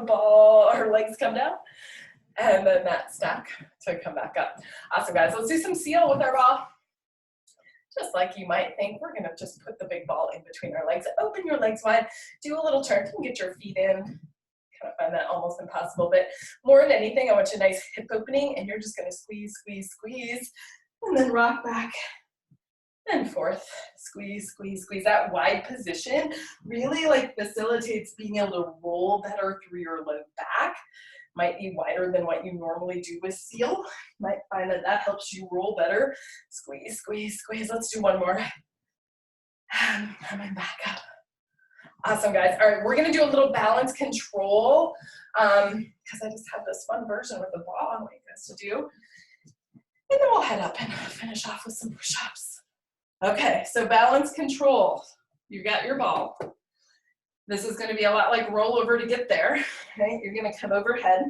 Ball, our legs come down. And then that stack to come back up. Awesome, guys. Let's do some seal with our ball. Just like you might think, we're gonna just put the big ball in between our legs. Open your legs wide. Do a little turn. You can get your feet in. Kind of find that almost impossible, but more than anything, I want you a nice hip opening, and you're just gonna squeeze, squeeze, squeeze, and then rock back and forth. Squeeze, squeeze, squeeze. That wide position really like facilitates being able to roll better through your low back. Might be wider than what you normally do with seal. Might find that that helps you roll better. Squeeze, squeeze, squeeze. Let's do one more. And coming back up. Awesome, guys. All right, we're gonna do a little balance control because I just have this fun version with the ball I want you guys to do. And then we'll head up and finish off with some push-ups. Okay, so balance control. You got your ball. This is going to be a lot like roll over to get there. Right? You're going to come overhead.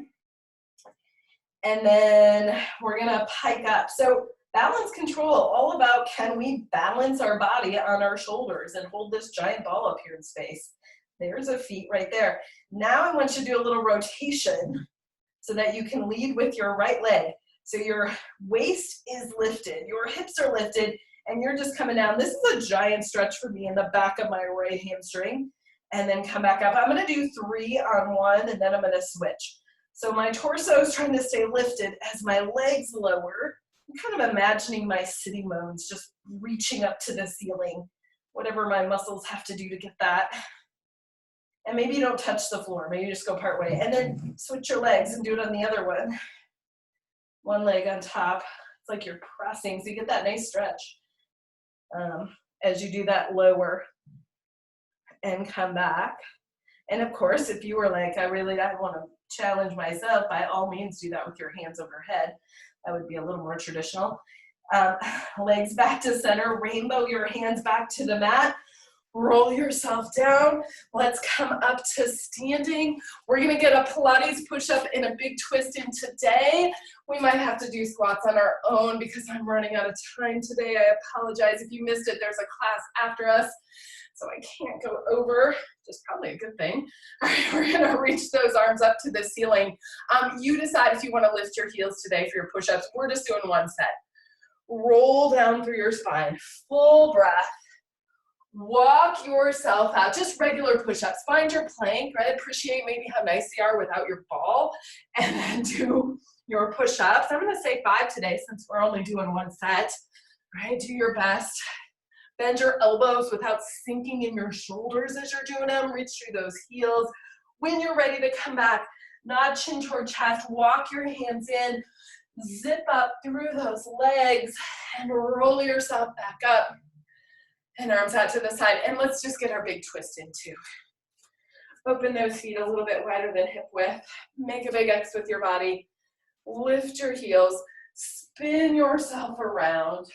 And then we're going to pike up. So balance control, all about can we balance our body on our shoulders and hold this giant ball up here in space. There's a feet right there. Now I want you to do a little rotation so that you can lead with your right leg. So your waist is lifted, your hips are lifted, and you're just coming down. This is a giant stretch for me in the back of my right hamstring. And then come back up. I'm gonna do 3 on 1, and then I'm gonna switch. So my torso is trying to stay lifted as my legs lower. I'm kind of imagining my sitting bones just reaching up to the ceiling, whatever my muscles have to do to get that. And maybe you don't touch the floor, maybe you just go part way. And then switch your legs and do it on the other one. One leg on top. It's like you're pressing, so you get that nice stretch. As you do that lower. And come back. And of course, if you were like, I want to challenge myself, by all means do that with your hands overhead. That would be a little more traditional. Legs back to center, rainbow your hands back to the mat. Roll yourself down. Let's come up to standing. We're gonna get a Pilates push-up and a big twist in today. We might have to do squats on our own because I'm running out of time today. I apologize if you missed it. There's a class after us, so I can't go over, which is probably a good thing. All right, we're gonna reach those arms up to the ceiling. You decide if you wanna lift your heels today for your push-ups. We're just doing one set. Roll down through your spine, full breath. Walk yourself out, just regular push-ups. Find your plank, right? Appreciate maybe how nice they are without your ball, and then do your push-ups. I'm gonna say 5 today since we're only doing one set, right? Do your best. Bend your elbows without sinking in your shoulders as you're doing them. Reach through those heels. When you're ready to come back, nod chin toward chest, walk your hands in, zip up through those legs, and roll yourself back up. And arms out to the side. And let's just get our big twist in too. Open those feet a little bit wider than hip width. Make a big X with your body. Lift your heels. Spin yourself around.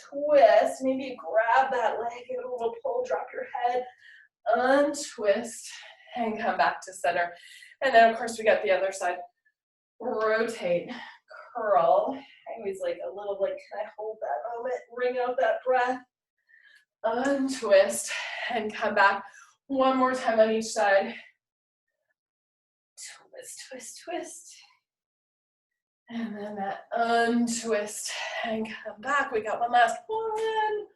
Twist. Maybe grab that leg, give it a little pull, drop your head. Untwist and come back to center. And then of course we got the other side. Rotate, curl. I always like a little like, can I hold that moment? Bring out that breath. Untwist and come back. One more time on each side. Twist, twist, twist. And then that untwist and come back. We got one last one.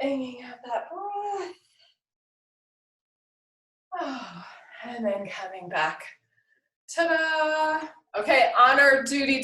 Bringing out that breath. Oh, and then coming back. Ta-da! Okay, on our duty